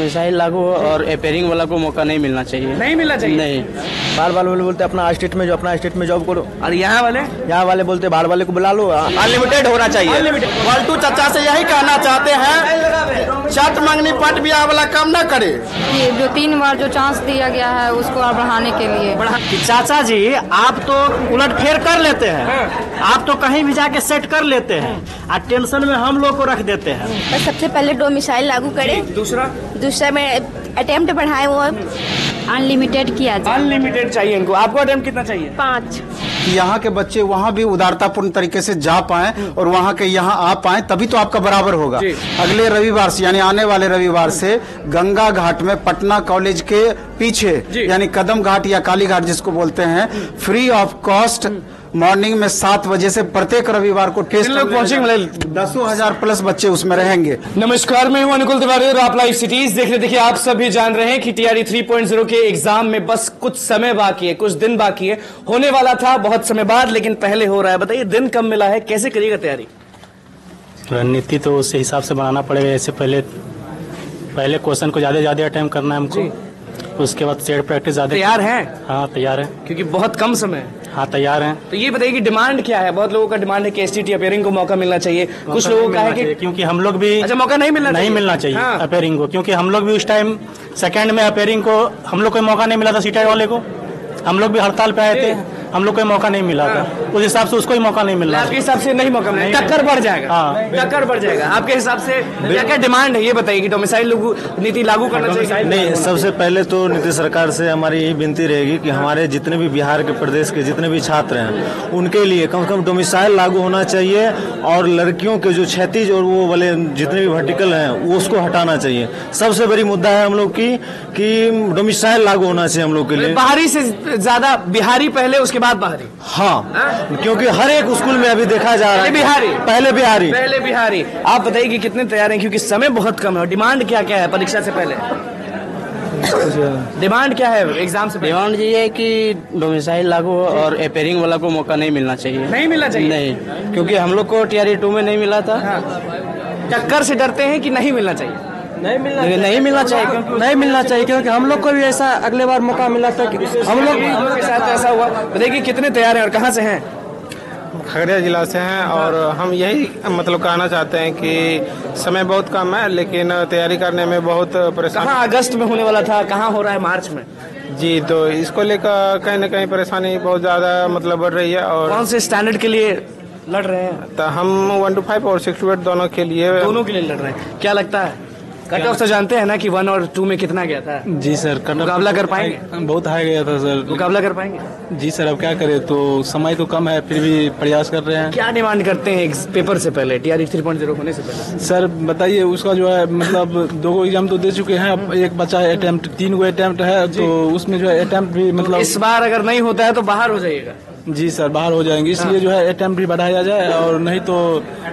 Domicile लागू हो और अपेयरिंग वाला को मौका नहीं मिलना चाहिए। नहीं मिलना चाहिए। नहीं, बाहर वाले बोलते अपना स्टेट में जॉब करो, और यहाँ वाले बोलते बाहर वाले को बुला लो। अनलिमिटेड होना चाहिए। फालतू चाचा से यही कहना चाहते हैं, छठ मंगनी पट ब्याह वाला काम न करे। ये जो 3 बार जो चांस दिया गया है उसको और बढ़ाने के लिए। चाचा जी आप तो उलट फेर कर लेते हैं, आप तो कहीं भी जाके सेट कर लेते हैं और टेंशन में हम लोग को रख देते हैं। बस सबसे पहले डोमिसाइल लागू करें, दूसरा में अटेम्प्ट बढ़ाए, वो अनलिमिटेड किया जाए। अनलिमिटेड चाहिए इनको। आपको अटेम्प्ट कितना चाहिए? 5। कि यहाँ के बच्चे वहाँ भी उदारतापूर्ण तरीके से जा पाएं और वहाँ के यहाँ आ पाएं, तभी तो आपका बराबर होगा। अगले रविवार से यानी आने वाले रविवार से गंगा घाट में पटना कॉलेज के पीछे यानी कदम घाट या काली घाट जिसको बोलते हैं, फ्री ऑफ कॉस्ट मॉर्निंग में 7 बजे से प्रत्येक रविवार को टेस्ट पहुंचेंगे। 10,000 प्लस बच्चे उसमें रहेंगे। नमस्कार, मैं हूं अनुकुल तिवारी और आप लाइव सिटीज देख रहे। देखिए, आप सभी जान रहे हैं कि टीआरई 3.0 के एग्जाम में बस कुछ समय बाकी है, कुछ दिन बाकी है। होने वाला था बहुत समय बाद, लेकिन पहले हो रहा है। बताइए, दिन कम मिला है, कैसे करिएगा तैयारी? रणनीति तो उस हिसाब से बनाना पड़ेगा। ऐसे पहले क्वेश्चन को ज्यादा अटेम्प्ट करना है हमको, उसके बाद सेट प्रैक्टिस ज्यादा। तैयार हैं? हाँ तैयार है, क्योंकि बहुत कम समय है। हाँ तैयार हैं। तो ये बताइए कि डिमांड क्या है? बहुत लोगों का डिमांड है कि एसटीटी अपेयरिंग को मौका मिलना चाहिए, कुछ लोगों का है कि क्योंकि हम लोग भी मौका नहीं मिलना चाहिए हाँ। अपेयरिंग को, क्योंकि हम लोग भी उस टाइम सेकंड में अपेयरिंग को हम लोग को मौका नहीं मिला था। सीटेट वाले को हम लोग भी हड़ताल पे आए थे, हम लोग को मौका नहीं मिला था। उस हिसाब से उसको ही मौका नहीं मिल रहा। आपके हिसाब से नहीं मौका मिला, टक्कर बढ़ जाएगा। हाँ, टक्कर बढ़ जाएगा। आपके हिसाब से क्या क्या डिमांड है ये बताइए कि डोमिसाइल नीति लागू करना चाहिए? नहीं, सबसे पहले तो नीतीश सरकार से हमारी यही विनती रहेगी कि हमारे जितने भी बिहार के प्रदेश के जितने भी छात्र हैं उनके लिए कम से कम डोमिसाइल लागू होना चाहिए, और लड़कियों के जो क्षैतिज और वो वाले जितने भी वर्टिकल हैं वो उसको हटाना चाहिए। सबसे बड़ी मुद्दा है हम लोग की कि डोमिसाइल लागू होना चाहिए हम लोग के लिए। बाहरी से ज्यादा बिहारी पहले, उसके बाद बाहरी। हाँ, क्योंकि हर एक स्कूल में अभी देखा जा रहा है पहले बिहारी। आप बताइए कि कितने तैयार हैं, क्योंकि समय बहुत कम है। डिमांड क्या क्या है परीक्षा से पहले? डिमांड क्या है एग्जाम से पहले? डिमांड ये है कि डोमिसाइल लागू हो और अपेयरिंग वाला को मौका नहीं मिलना चाहिए। नहीं मिलना चाहिए? नहीं, क्योंकि हम लोग को टीआरई 2 में नहीं मिला था। टक्कर से डरते हैं कि नहीं मिलना चाहिए? नहीं मिलना चाहिए क्योंकि हम लोग को भी ऐसा अगले बार मौका मिला था कि हम लोग के साथ ऐसा हुआ। बताइए कितने तैयार हैं और कहाँ से हैं? खगड़िया जिला से हैं, और हम यही मतलब कहना चाहते हैं कि समय बहुत कम है, लेकिन तैयारी करने में बहुत परेशानी। कहाँ अगस्त में होने वाला था, कहाँ हो रहा है मार्च में? जी, तो इसको लेकर कहीं न कहीं परेशानी बहुत ज़्यादा मतलब बढ़ रही है। और कौन से स्टैंडर्ड के लिए लड़ रहे हैं? तो हम 1 to 5 और 6 to 8 दोनों के लिए लड़ रहे हैं। क्या लगता है कट ऑफ तो जानते हैं ना कि 1 और 2 में कितना गया था? जी सर, मुकाबला कर पाएंगे? बहुत हाई गया था सर। मुकाबला कर पाएंगे? जी सर, अब क्या करें, तो समय तो कम है, फिर भी प्रयास कर रहे हैं। क्या डिमांड करते हैं पेपर से पहले, टीआरई 3.0 होने से पहले? सर बताइए, उसका जो है मतलब 2 एग्जाम तो दे चुके हैं, अब एक बचा है अटेम्प्ट, 3 अटेम्प्ट है, तो उसमें जो है अटेम्प्ट भी मतलब इस बार अगर नहीं होता है तो बाहर हो जाइएगा? जी सर, बाहर हो जाएंगे, इसलिए जो है अटेम्प्ट भी बढ़ाया जाए और नहीं तो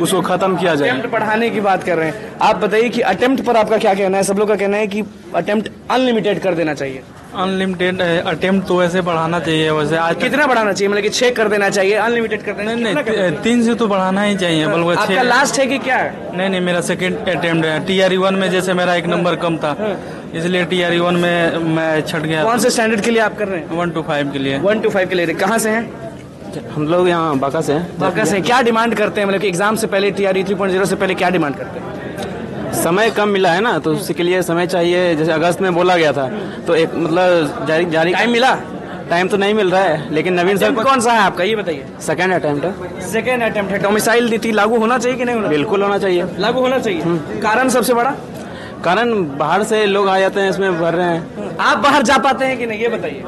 उसको खत्म किया जाए। अटेम्प्ट बढ़ाने की बात कर रहे हैं आप, बताइए कि अटेम्प्ट पर आपका क्या कहना है? सब लोग का कहना है कि अटेम्प्ट अनलिमिटेड कर देना चाहिए। अनलिमिटेड अटेम्प्ट तो वैसे बढ़ाना चाहिए। वैसे आज कितना बढ़ाना चाहिए? मतलब कि 6 कर देना चाहिए, अनलिमिटेड कर देना? नहीं, 3 से तो बढ़ाना ही चाहिए। बल्कि आपका लास्ट है कि क्या है? नहीं, मेरा सेकंड अटेम्प्ट है। टीआरई 1 में जैसे मेरा 1 नंबर कम था, इसलिए टीआरई 1 में मैं छट गया। कौन से स्टैंडर्ड के लिए आप कर रहे हैं? 1 to 5 के लिए। 1 to 5 के लिए। कहाँ से हैं? हम लोग यहाँ बांका से हैं। बांका से। क्या डिमांड करते हैं, मतलब कि एग्जाम से पहले, टीआरई 3.0 से पहले क्या डिमांड करते हैं? समय कम मिला है ना, तो उसके लिए समय चाहिए। जैसे अगस्त में बोला गया था, तो एक मतलब जारी टाइम मिला? टाइम तो नहीं मिल रहा है, लेकिन नवीन सर कौन सा है आपका ये बताइए? सेकंड अटेम्प्ट है। सेकंड अटेम्प्ट है। डोमिसाइल नीति लागू होना चाहिए कि नहीं होना? बिल्कुल होना चाहिए, लागू होना चाहिए। कारण सबसे बड़ा कारण बाहर से लोग आ जाते हैं, इसमें भर रहे हैं। आप बाहर जा पाते हैं कि नहीं ये बताइए?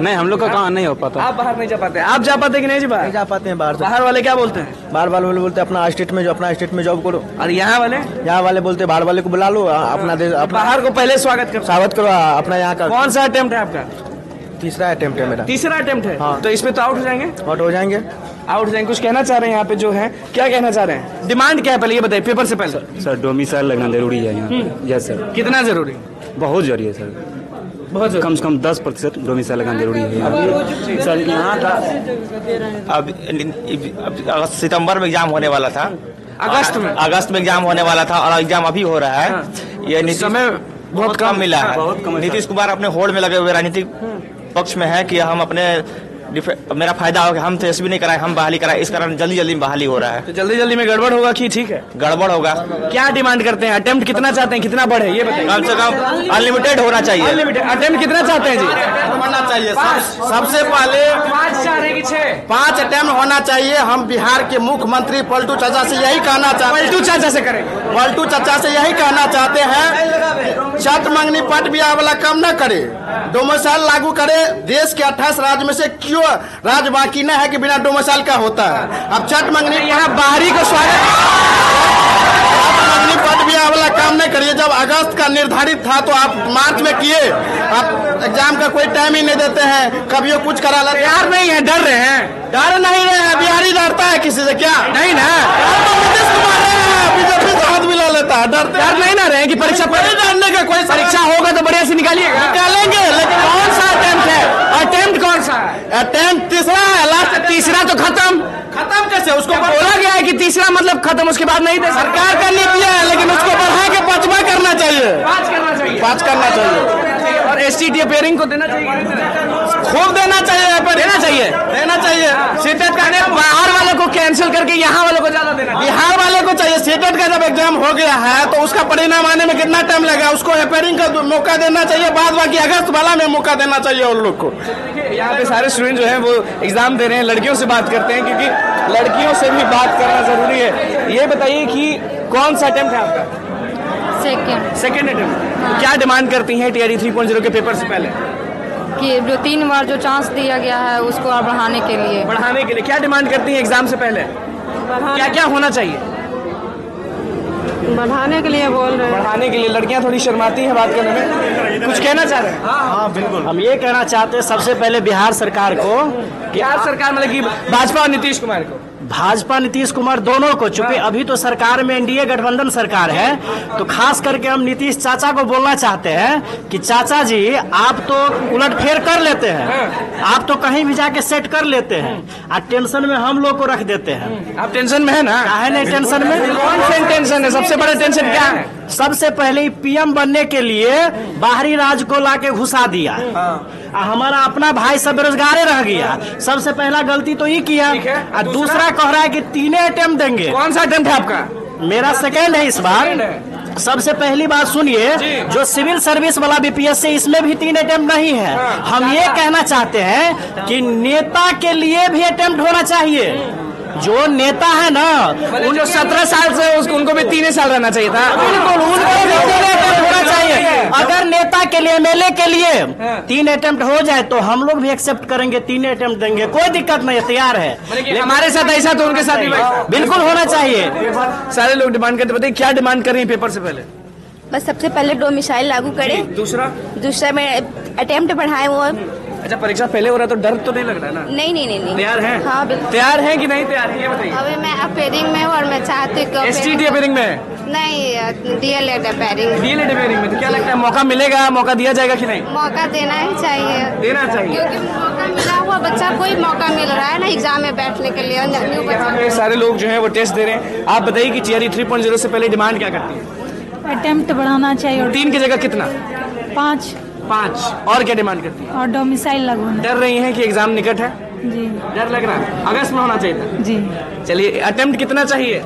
नहीं, हम लोग का काम नहीं हो पाता। आप बाहर नहीं जा पाते? आप जा पाते कि नहीं जी? बाहर नहीं जा पाते हैं। बाहर वाले क्या बोलते हैं? बाहर वाले बोलते अपना स्टेट में जॉब करो, और यहाँ वाले बोलते बाहर वाले को बुला लो, अपना बाहर को पहले स्वागत करो अपना यहाँ का। कौन सा अटेम्प्ट है आपका? तीसरा अटेम्प्ट है मेरा। तीसरा अटेम्प्ट है? हाँ। तो इसमें तो आउट हो जाएंगे? आउट हो जाएंगे। कुछ कहना चाह रहे हैं यहाँ पे जो है, क्या कहना चाह रहे हैं? डिमांड क्या है पहले ये बताइए, पेपर से पहले? सर डोमिसाइल लगना जरूरी है यहाँ। Yes sir. कितना जरूरी? बहुत जरूरी है सर, बहुत कम से कम 10% डोमिसाइल लगाना जरूरी है सर। यहाँ का अब सितंबर में एग्जाम होने वाला था, अगस्त में एग्जाम होने वाला था, और एग्जाम अभी हो रहा है। ये समय बहुत कम मिला है। नीतीश कुमार अपने होड़ में लगे हुए राजनीतिक पक्ष में है कि हम अपने मेरा फायदा होगा, हम तेजस्वी नहीं कराए, हम बहाली कराए, इस कारण जल्दी जल्दी में बहाली हो रहा है। तो जल्दी जल्दी में गड़बड़ होगा कि ठीक है? गड़बड़ होगा। क्या डिमांड करते हैं? अटेम्प्ट कितना चाहते हैं, कितना बढ़े ये बताइए। कम से कम अनलिमिटेड होना चाहिए। अनलिमिटेड अटेम्प्ट कितना चाहते हैं जी? होना चाहिए। सबसे पहले 5 चाह रहे कि 6? 5 अटेम्प्ट होना चाहिए। हम बिहार के मुख्यमंत्री पलटू चाचा से यही कहना चाहते हैं। पलटू चाचा से करें? पलटू चाचा से यही कहना चाहते हैं, छठ मंगनी पट ब्याह वाला काम न करे, डोमिसाइल लागू करे। देश के 28 राज्य में से क्यों राज्य बाकी न है कि बिना डोमिसाइल का होता है? अब छठ मंगनी यहाँ बाहरी को स्वागत, मंगनी पट ब्याह वाला काम नहीं करिए। जब अगस्त का निर्धारित था तो आप मार्च में किए। आप एग्जाम का कोई टाइम ही नहीं देते हैं, कभी कुछ करा लेते हैं। यार नहीं है, डर रहे हैं? डर नहीं रहे हैं। बिहारी डरता है किसी से क्या? नहीं ना, नीतीश कुमार बीजेपी से हाथ मिला लेता है। डर नहीं ना रहे कि परीक्षा डरने का कोई परीक्षा होगा तो बढ़िया से निकालिएगा। निकालेंगे, लेकिन कौन सा अटेम्प्ट है? अटेम्प्ट कौन सा है? अटेम्प्ट तीसरा है, लास्ट तीसरा तो खत्म कैसे? उसको बोला गया है कि तीसरा मतलब खत्म, उसके बाद नहीं दे। सरकार का नीति है, लेकिन उसको बढ़ा के 5वां करना चाहिए। 5 करना चाहिए। 5 करना चाहिए। और STT अपेयरिंग को देना चाहिए, खूब देना चाहिए। देना चाहिए। सीटेट का बाहर वालों को कैंसिल करके यहाँ वालों को ज्यादा देना। बिहार वाले को चाहिए। सीटेट का जब एग्जाम हो गया है तो उसका परिणाम आने में कितना टाइम लगेगा? उसको अपेयरिंग का मौका देना चाहिए, बाद बाकी अगस्त वाला में मौका देना चाहिए उन लोग को। यहाँ पे सारे स्टूडेंट जो हैं वो एग्जाम दे रहे हैं, लड़कियों से बात करते हैं क्योंकि लड़कियों से भी बात करना जरूरी है। ये बताइए कि कौन सा अटेम्प्ट है आपका? Second attempt. क्या डिमांड करती हैं TRE 3.0 के पेपर से पहले? कि जो 3 बार जो चांस दिया गया है उसको और बढ़ाने के लिए क्या डिमांड करती हैं एग्जाम से पहले? क्या क्या होना चाहिए? बढ़ाने के लिए बोल रहे हैं। बढ़ाने के लिए। लड़कियां थोड़ी शर्माती हैं बात करने में, कुछ कहना चाह रहे हैं? हाँ बिल्कुल, हम ये कहना चाहते हैं सबसे पहले बिहार सरकार को, बिहार सरकार मतलब कि भाजपा और नीतीश कुमार को, भाजपा नीतीश कुमार दोनों को, चूंकि अभी तो सरकार में NDA गठबंधन सरकार है, तो खास करके हम नीतीश चाचा को बोलना चाहते हैं कि चाचा जी आप तो उलटफेर कर लेते हैं, आप तो कहीं भी जाके सेट कर लेते हैं और टेंशन में हम लोग को रख देते हैं। आप टेंशन में है ना? काहे नहीं टेंशन में? कौन सी टेंशन है? सबसे बड़ा टेंशन क्या है? सबसे पहले PM बनने के लिए बाहरी राज्य को लाके घुसा दिया। हमारा अपना भाई सब बेरोजगार रह गया। सबसे पहला गलती तो ये किया। और दूसरा कह रहा है कि 3 अटेम्प्ट देंगे। कौन सा अटेम्प्ट है आपका? मेरा सेकेंड है इस बार। सबसे पहली बात सुनिए, जो सिविल सर्विस वाला BPSC इसमें भी 3 अटेम्प्ट नहीं है। हम ये कहना चाहते हैं कि नेता के लिए भी अटेम्प्ट होना चाहिए। जो नेता है ना, उन जो 17 साल से उनको भी 3 साल रहना चाहिए था। बिल्कुल, उनको भी 3 अटेम्प्ट होना चाहिए। अगर नेता के लिए, MLA के लिए 3 अटेम्प्ट हो जाए तो हम लोग भी एक्सेप्ट करेंगे, 3 अटेम्प्ट देंगे, कोई दिक्कत नहीं, तैयार है। हमारे साथ ऐसा तो उनके साथ भी बिल्कुल होना चाहिए। सारे लोग डिमांड करते, बताइए क्या डिमांड कर रहे हैं पेपर से पहले? बस सबसे पहले डोमिसाइल लागू करें। दूसरा में अटेम्प्ट बढ़ाए वो। अच्छा, परीक्षा पहले हो रहा है तो डर तो नहीं लग रहा है ना? नहीं। तैयार हैं? हाँ बिल्कुल। तैयार हैं कि नहीं तैयार है ये बताइए। अभी मैं अपेयरिंग में हूँ और मैं चाहती हूँ STT अपेयरिंग में नहीं, DLED अपेयरिंग में। तो क्या लगता है मौका मिलेगा, मौका दिया जाएगा कि नहीं? मौका देना ही चाहिए। देना चाहिए, क्योंकि मौका मिला हुआ बच्चा को ही मौका मिल रहा है ना एग्जाम में बैठने के लिए। यहाँ पे सारे लोग जो है वो टेस्ट दे रहे हैं। आप बताइए कि TRE 3.0 से पहले डिमांड क्या करती है? अटेम्प्ट बढ़ाना चाहिए। 3 की जगह कितना? 5। और क्या डिमांड करती है? और डोमिसाइल लागू। डर रही हैं कि एग्जाम निकट है? जी। डर लग रहा है? अगस्त में होना चाहिए था। जी। चलिए, अटेम्प्ट कितना चाहिए?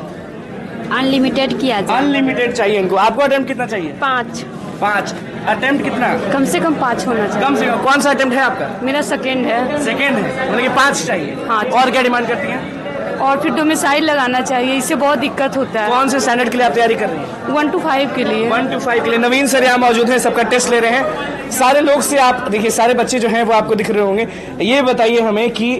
अनलिमिटेड किया जाए। अनलिमिटेड चाहिए इनको। आपको अटेम्प्ट कितना चाहिए? 5 अटेम्प्ट कितना? कम से कम 5 होना चाहिए। कम से कम। कौन सा अटेम्प्ट है आपका? मेरा सेकेंड है। मतलब कि 5 चाहिए। हाँ। और क्या डिमांड करती हैं? और फिर डोमिसाइल लगाना चाहिए, इससे बहुत दिक्कत होता है। कौन से स्टैंडर्ड के लिए आप तैयारी कर रही हैं? 1 to 5 के लिए। 1 to 5 के लिए। नवीन सर यहाँ मौजूद हैं, सबका टेस्ट ले रहे हैं। सारे लोग से आप देखिए, सारे बच्चे जो हैं वो आपको दिख रहे होंगे। ये बताइए हमें कि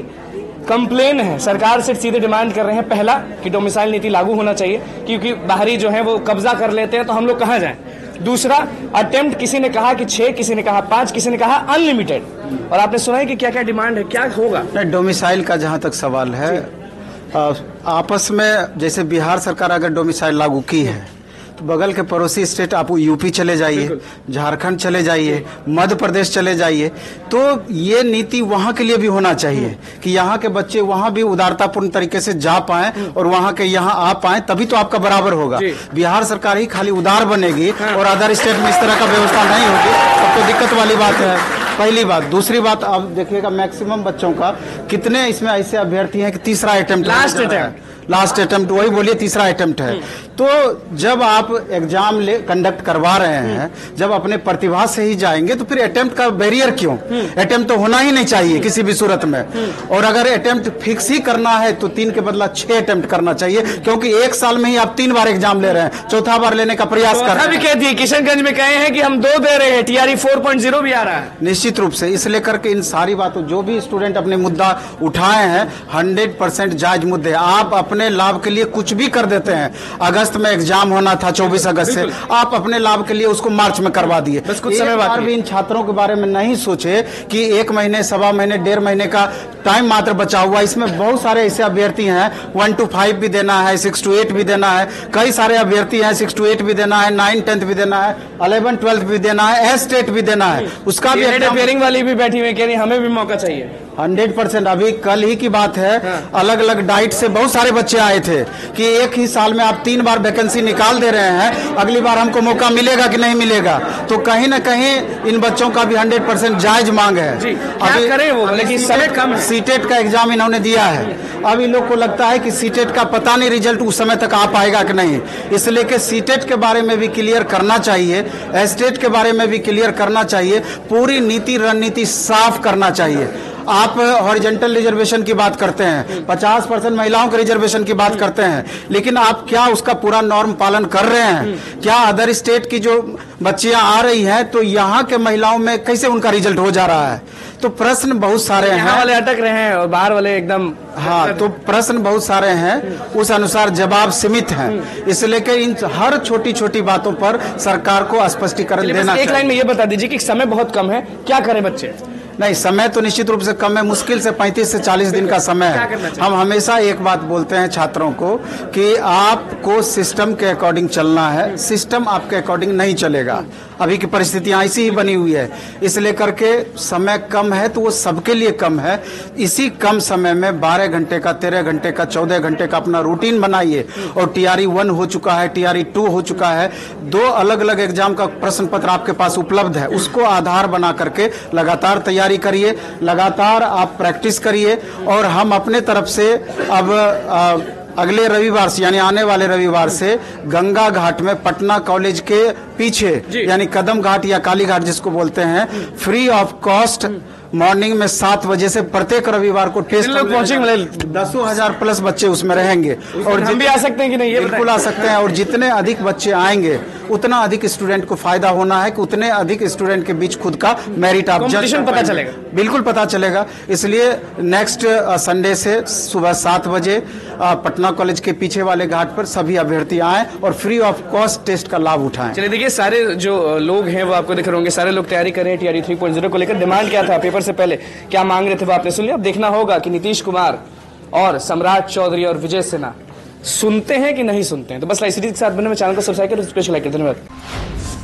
कंप्लेन है, सरकार से सीधे डिमांड कर रहे हैं, पहला कि डोमिसाइल नीति लागू होना चाहिए क्योंकि बाहरी जो है वो कब्जा कर लेते हैं, तो हम लोग कहाँ जाएं। दूसरा, अटेम्प्ट किसी ने कहा कि 6, किसी ने कहा 5, किसी ने कहा अनलिमिटेड। और आपने सुना है कि क्या क्या डिमांड है, क्या होगा? डोमिसाइल का जहाँ तक सवाल है, आपस में जैसे बिहार सरकार अगर डोमिसाइल लागू की है तो बगल के पड़ोसी स्टेट आप यूपी चले जाइए, झारखंड चले जाइए, मध्य प्रदेश चले जाइए, तो ये नीति वहां के लिए भी होना चाहिए कि यहाँ के बच्चे वहां भी उदारतापूर्ण तरीके से जा पाएं और वहां के यहाँ आ पाएं, तभी तो आपका बराबर होगा। बिहार सरकार ही खाली उदार बनेगी और अदर स्टेट में इस तरह का व्यवस्था नहीं होगी, तब तो दिक्कत वाली बात है। पहली बात। दूसरी बात, आप देखिएगा मैक्सिमम बच्चों का कितने इसमें ऐसे अभ्यर्थी हैं कि तीसरा अटेम्प्ट, लास्ट अटेम्प्ट, वही बोलिए तीसरा अटेम्प्ट है। तो जब आप एग्जाम कंडक्ट करवा रहे हैं, जब अपने प्रतिभा से ही जाएंगे तो फिर अटेम्प्ट का बैरियर क्यों? अटेम्प्ट तो होना ही नहीं चाहिए किसी भी सूरत में। और अगर अटेम्प्ट फिक्स ही करना है तो 3 के बदला 6 अटेम्प्ट करना चाहिए, क्योंकि 1 साल में ही आप 3 बार एग्जाम ले रहे हैं, चौथा बार लेने का प्रयास कर रहे हैं। भी कह दिए किशनगंज में कहे हैं कि हम 2 दे रहे हैं, टीआरई 4.0 भी आ रहा है। निश्चित रूप से इस लेकर के इन सारी बातों, जो भी स्टूडेंट अपने मुद्दा उठाए हैं 100% जायज मुद्दे। आप अपने लाभ के लिए कुछ भी कर देते हैं। अगस्त में एग्जाम होना था 24 अगस्त से, आप अपने लाभ के लिए उसको मार्च में करवा दिए। बस कुछ समय बाद भी इन छात्रों के बारे में नहीं सोचे कि 1 महीने, 1.25 महीने, 1.5 महीने का टाइम मात्र बचा हुआ। इसमें बहुत सारे ऐसे अभ्यर्थी हैं 1 to 5 भी देना है, 6 to 8 भी देना है, कई सारे अभ्यर्थी हैं 6 to 8 भी देना है, 9, 10 भी देना है, 11, 12 भी देना है, स्टेट भी देना है। उसका भी अपेयरिंग वाली भी बैठी हुई कह रही हमें भी मौका चाहिए। 100%। अभी कल ही की बात है, अलग अलग डाइट से बहुत सारे बच्चे आए थे कि एक ही साल में आप 3 बार वैकेंसी निकाल दे रहे हैं, अगली बार हमको मौका मिलेगा कि नहीं मिलेगा। तो कहीं ना कहीं इन बच्चों का भी 100% जायज मांग है। अभी करें वो, लेकिन समय कम है। सीटेट का एग्जाम इन्होंने दिया है, अब इन लोग को लगता है कि सीटेट का पता नहीं रिजल्ट उस समय तक आ पाएगा कि नहीं, इसलिए कि सीटेट के बारे में भी क्लियर करना चाहिए, स्टेट के बारे में भी क्लियर करना चाहिए, पूरी नीति रणनीति साफ करना चाहिए। आप हॉरिजॉन्टल रिजर्वेशन की बात करते हैं, 50% महिलाओं के रिजर्वेशन की बात करते हैं, लेकिन आप क्या उसका पूरा नॉर्म पालन कर रहे हैं? क्या अदर स्टेट की जो बच्चियां आ रही हैं तो यहाँ के महिलाओं में कैसे उनका रिजल्ट हो जा रहा है? तो प्रश्न बहुत सारे हैं, वाले अटक रहे हैं और बाहर वाले एकदम। हाँ, तो प्रश्न बहुत सारे हैं, उस अनुसार जवाब सीमित हैं, इसलिए कि इन हर छोटी छोटी बातों पर सरकार को स्पष्टीकरण देना। एक लाइन में ये बता दीजिए कि समय बहुत कम है, क्या करें बच्चे? नहीं, समय तो निश्चित रूप से कम है, मुश्किल से 35 से 40 दिन का समय है। हम हमेशा एक बात बोलते हैं छात्रों को कि आपको सिस्टम के अकॉर्डिंग चलना है, सिस्टम आपके अकॉर्डिंग नहीं चलेगा। अभी की परिस्थितियां ऐसी ही बनी हुई है, इसलिए करके समय कम है तो वो सबके लिए कम है। इसी कम समय में 12 घंटे का, 13 घंटे का, 14 घंटे का अपना रूटीन बनाइए। और टीआरई 1 हो चुका है, टीआरई 2 हो चुका है, 2 अलग अलग एग्जाम का प्रश्न पत्र आपके पास उपलब्ध है, उसको आधार बना करके लगातार तैयारी करिए, लगातार आप प्रैक्टिस करिए। और हम अपने तरफ से अब अगले रविवार से, यानी आने वाले रविवार से गंगा घाट में पटना कॉलेज के पीछे, यानी कदम घाट या काली घाट जिसको बोलते हैं, फ्री ऑफ कॉस्ट मॉर्निंग में 7 बजे से प्रत्येक रविवार को टेस्ट पहुंचेंगे। 10,000 प्लस बच्चे उसमें रहेंगे और हम भी आ सकते हैं कि नहीं? ये बिल्कुल आ सकते हैं। और जितने अधिक बच्चे आएंगे उतना अधिक स्टूडेंट को फायदा होना है कि उतने अधिक स्टूडेंट के बीच खुद का मेरिट आप जज पता चलेगा। बिल्कुल पता चलेगा। इसलिए नेक्स्ट संडे से सुबह 7 बजे पटना कॉलेज के पीछे वाले घाट पर सभी अभ्यर्थी आए और फ्री ऑफ कॉस्ट टेस्ट का लाभ उठाएं। चलिए देखिए, सारे जो लोग हैं वो आपको दिख रहे होंगे, सारे लोग तैयारी कर रहे हैं टीआरई 3.0 को लेकर। डिमांड क्या था, पेपर से पहले क्या मांग रहे थे वो आपने सुन लिया। अब देखना होगा कि नीतीश कुमार और सम्राट चौधरी और विजय सिन्हा सुनते हैं कि नहीं सुनते हैं। तो बस लाइव सीरीज के साथ बने में चैनल को सब्सक्राइब करें, स्पेशल लाइक करें। धन्यवाद।